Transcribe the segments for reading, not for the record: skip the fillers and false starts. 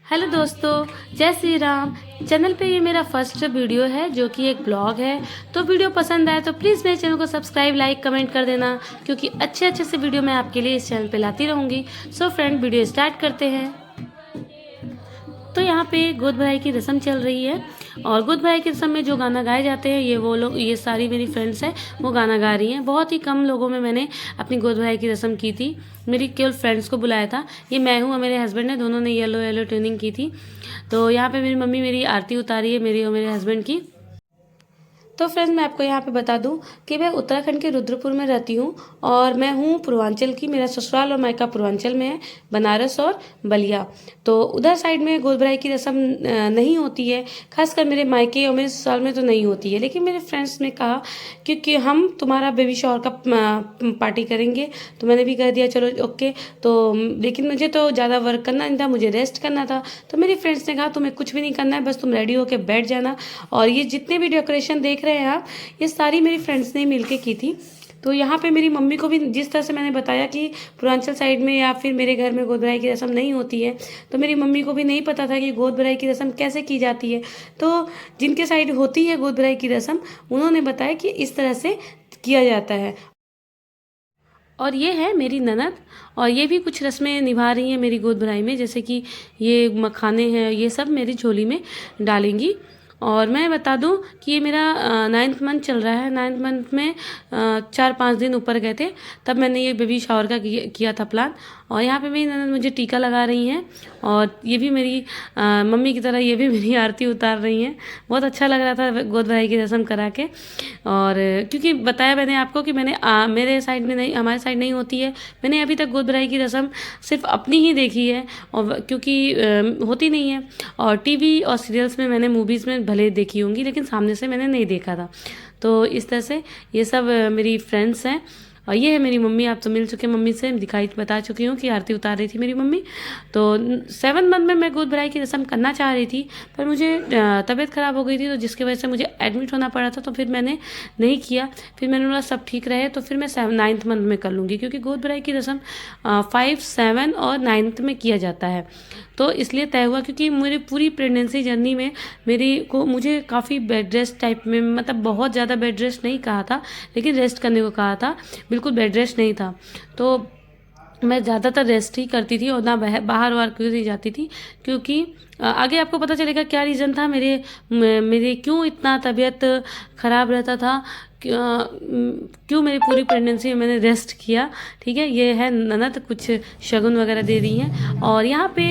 Hello दोस्तों, जय Shri Ram. Channel पे ये मेरा फर्स्ट वीडियो है जो कि एक ब्लॉग है। तो वीडियो पसंद आए तो प्लीज़ मेरे चैनल को सब्सक्राइब, लाइक, कमेंट कर देना, क्योंकि अच्छे अच्छे से वीडियो मैं आपके लिए इस चैनल पे लाती रहूँगी। सो फ्रेंड, वीडियो स्टार्ट करते हैं। तो यहाँ पे गोद भराई की रस्म चल रही है और गोद भराई की रस्म में जो गाना गाए जाते हैं ये सारी मेरी फ्रेंड्स हैं, वो गाना गा रही हैं। बहुत ही कम लोगों में मैंने अपनी गोद भराई की रस्म की थी। मेरी केवल फ्रेंड्स को बुलाया था। ये मैं हूँ और मेरे हस्बैंड ने, दोनों ने येलो येलो ट्यूनिंग की थी। तो यहाँ पे मेरी मम्मी मेरी आरती उतारी है, मेरी और मेरे हस्बैंड की। तो फ्रेंड्स, मैं आपको यहाँ पे बता दूं कि मैं उत्तराखंड के रुद्रपुर में रहती हूँ और मैं हूँ पूर्वांचल की। मेरा ससुराल और मायका पूर्वांचल में है, बनारस और बलिया। तो उधर साइड में गोद भराई की रस्म नहीं होती है, खासकर मेरे मायके और मेरे ससुराल में तो नहीं होती है। लेकिन मेरे फ्रेंड्स ने कहा क्योंकि हम तुम्हारा बेबी शॉवर का पार्टी करेंगे, तो मैंने भी कह दिया चलो ओके। तो लेकिन मुझे तो ज़्यादा वर्क करना नहीं था, मुझे रेस्ट करना था। तो मेरी फ्रेंड्स ने कहा तुम्हें कुछ भी नहीं करना है, बस तुम रेडी होकर बैठ जाना। और ये जितने भी डेकोरेशन देख रहे हैं आप, ये सारी मेरी फ्रेंड्स ने मिलके की थी। तो यहाँ पे मेरी मम्मी को भी, जिस तरह से मैंने बताया कि पूर्वांचल साइड में या फिर मेरे घर में गोद भराई की रस्म नहीं होती है, तो मेरी मम्मी को भी नहीं पता था कि गोद भराई की रस्म कैसे की जाती है। तो जिनके साइड होती है गोद भराई की रस्म, उन्होंने बताया कि इस तरह से किया जाता है। और ये है मेरी ननद, और ये भी कुछ रस्में निभा रही हैं मेरी गोद भराई में, जैसे कि ये मखाने हैं, ये सब मेरी झोली में डालेंगी। और मैं बता दूं कि ये मेरा 9th मंथ चल रहा है। 9th मंथ में 4-5 दिन ऊपर गए थे, तब मैंने ये बेबी शावर का किया था प्लान। और यहाँ पे मेरी ननद मुझे टीका लगा रही हैं, और ये भी मेरी मम्मी की तरह ये भी मेरी आरती उतार रही हैं। बहुत अच्छा लग रहा था गोद भराई की रस्म करा के। और क्योंकि बताया मैंने आपको कि मैंने मेरे साइड में नहीं, हमारे साइड नहीं होती है। मैंने अभी तक गोद भराई की रस्म सिर्फ अपनी ही देखी है, और क्योंकि होती नहीं है। और टीवी और सीरियल्स में मैंने, मूवीज़ में भले देखी होंगी, लेकिन सामने से मैंने नहीं देखा था। तो इस तरह से ये सब मेरी फ्रेंड्स हैं। और ये है मेरी मम्मी। आप तो मिल चुके, मम्मी से बता चुकी हूँ कि आरती उतार रही थी मेरी मम्मी। तो 7 मंथ में मैं गोद भराई की रस्म करना चाह रही थी, पर मुझे तबीयत ख़राब हो गई थी, तो जिसकी वजह से मुझे एडमिट होना पड़ा था। तो फिर मैंने नहीं किया। फिर मैंने बोला सब ठीक रहे तो फिर मैं 9th मंथ में कर लूँगी, क्योंकि गोद भराई की रस्म 5, 7 और 9th में किया जाता है। तो इसलिए तय हुआ, क्योंकि मेरी पूरी प्रेगनेंसी जर्नी में मुझे काफ़ी बेड रेस्ट टाइप में, मतलब बहुत ज़्यादा बेड रेस्ट नहीं कहा था, लेकिन रेस्ट करने को कहा था, बिल्कुल बेड रेस्ट नहीं था। तो मैं ज़्यादातर रेस्ट ही करती थी और ना बाहर वार क्यों नहीं जाती थी, क्योंकि आगे आपको पता चलेगा क्या रीज़न था मेरे क्यों इतना तबीयत ख़राब रहता था, क्यों मेरी पूरी प्रेगनेंसी में मैंने रेस्ट किया। ठीक है, ये है ननद, कुछ शगुन वगैरह दे रही हैं। और यहाँ पे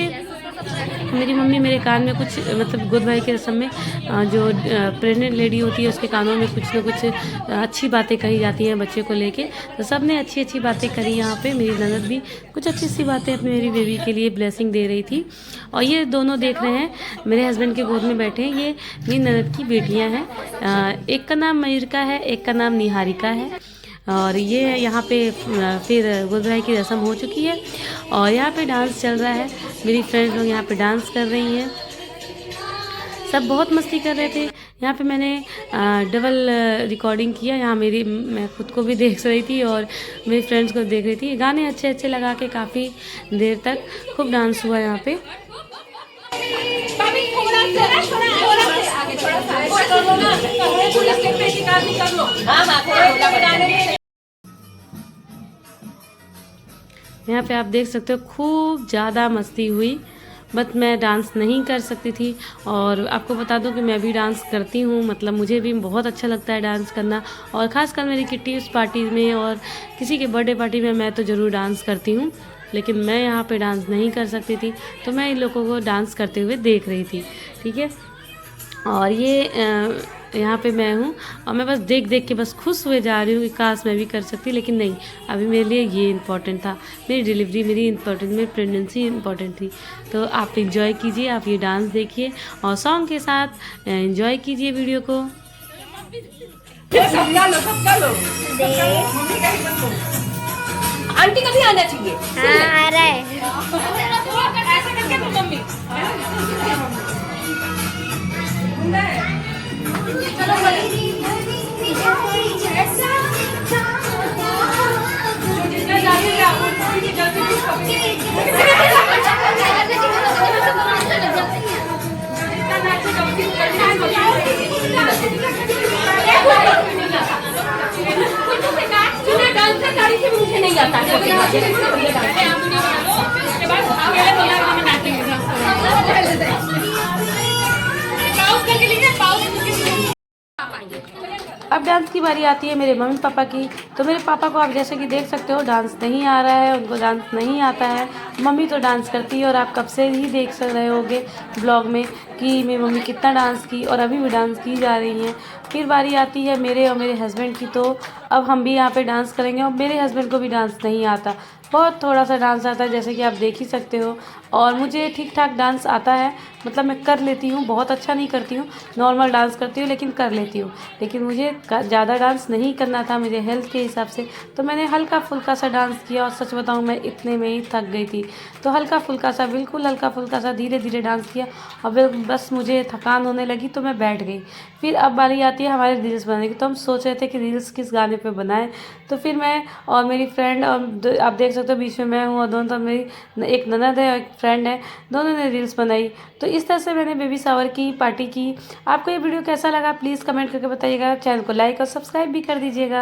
मेरी मम्मी मेरे कान में कुछ, मतलब गोद भराई के रस्म में जो प्रेग्नेंट लेडी होती है उसके कानों में कुछ ना कुछ अच्छी बातें कही जाती हैं बच्चे को लेके। तो सब ने अच्छी अच्छी बातें करी यहाँ पे। मेरी ननद भी कुछ अच्छी सी बातें अपनी मेरी बेबी के लिए ब्लेसिंग दे रही थी। और ये दोनों देख रहे हैं मेरे हस्बैंड के गोद में बैठे हैं, ये मेरी ननद की बेटियाँ हैं। एक का नाम मयूरिका है, एक का नाम निहारिका है। और ये यहाँ पे फिर गोद भराई की रस्म हो चुकी है और यहाँ पे डांस चल रहा है। मेरी फ्रेंड्स लोग यहाँ पे डांस कर रही हैं, सब बहुत मस्ती कर रहे थे। यहाँ पे मैंने डबल रिकॉर्डिंग किया। यहाँ मैं खुद को भी देख रही थी और मेरी फ्रेंड्स को देख रही थी। गाने अच्छे अच्छे लगा के काफ़ी देर तक खूब डांस हुआ यहाँ पे। यहाँ पे आप देख सकते हो खूब ज़्यादा मस्ती हुई, बट मैं डांस नहीं कर सकती थी। और आपको बता दूं कि मैं भी डांस करती हूँ, मतलब मुझे भी बहुत अच्छा लगता है डांस करना। और ख़ासकर मेरी किट्टी उस पार्टी में और किसी के बर्थडे पार्टी में मैं तो ज़रूर डांस करती हूँ, लेकिन मैं यहाँ पे डांस नहीं कर सकती थी। तो मैं इन लोगों को डांस करते हुए देख रही थी। ठीक है, और ये यहाँ पे मैं हूँ और मैं बस देख देख के बस खुश हुए जा रही हूँ कि काश मैं भी कर सकती, लेकिन नहीं, अभी मेरे लिए ये इम्पॉर्टेंट था, मेरी डिलीवरी मेरी इम्पॉर्टेंट, मेरी प्रेगनेंसी इम्पॉर्टेंट थी। तो आप इंजॉय कीजिए, आप ये डांस देखिए और सॉन्ग के साथ इंजॉय कीजिए वीडियो को। आंटी का भी आना चाहिए। हाँ, आ रहा है। ऐसा करके तो मम्मी चलो जितना जल्दी उसके बाद मैं नाचेंगे पाउस करके लीजिए पाउस। अब डांस की बारी आती है मेरे मम्मी पापा की। तो मेरे पापा को आप जैसे कि देख सकते हो डांस नहीं आ रहा है, उनको डांस नहीं आता है। मम्मी तो डांस करती है और आप कब से ही देख सक रहे होगे ब्लॉग में कि मेरी मम्मी कितना डांस की और अभी भी डांस की जा रही हैं। फिर बारी आती है मेरे और मेरे हस्बैंड की। तो अब हम भी यहाँ पे डांस करेंगे और मेरे हस्बैंड को भी डांस नहीं आता, बहुत थोड़ा सा डांस आता है जैसे कि आप देख ही सकते हो। और मुझे ठीक ठाक डांस आता है, मतलब मैं कर लेती हूँ, बहुत अच्छा नहीं करती हूँ, नॉर्मल डांस करती हूँ लेकिन कर लेती हूँ। लेकिन मुझे ज़्यादा डांस नहीं करना था मेरे हेल्थ के हिसाब से, तो मैंने हल्का फुल्का सा डांस किया और सच बताऊँ मैं इतने में ही थक गई थी। तो हल्का फुल्का सा, बिल्कुल हल्का फुल्का सा धीरे धीरे डांस किया और बस मुझे थकान होने लगी तो मैं बैठ गई। फिर अब बारी आती है हमारे रील्स बनाने की। तो हम सोच रहे थे कि रील्स किस गाने पे बनाएं। तो फिर मैं और मेरी फ्रेंड, और आप देख सकते हो बीच में मैं हूँ और दोनों, तो मेरी एक ननद है और एक फ्रेंड है, दोनों ने रील्स बनाई। तो इस तरह से मैंने बेबी शावर की पार्टी की। आपको ये वीडियो कैसा लगा प्लीज़ कमेंट करके बताइएगा। चैनल को लाइक और सब्सक्राइब भी कर दीजिएगा।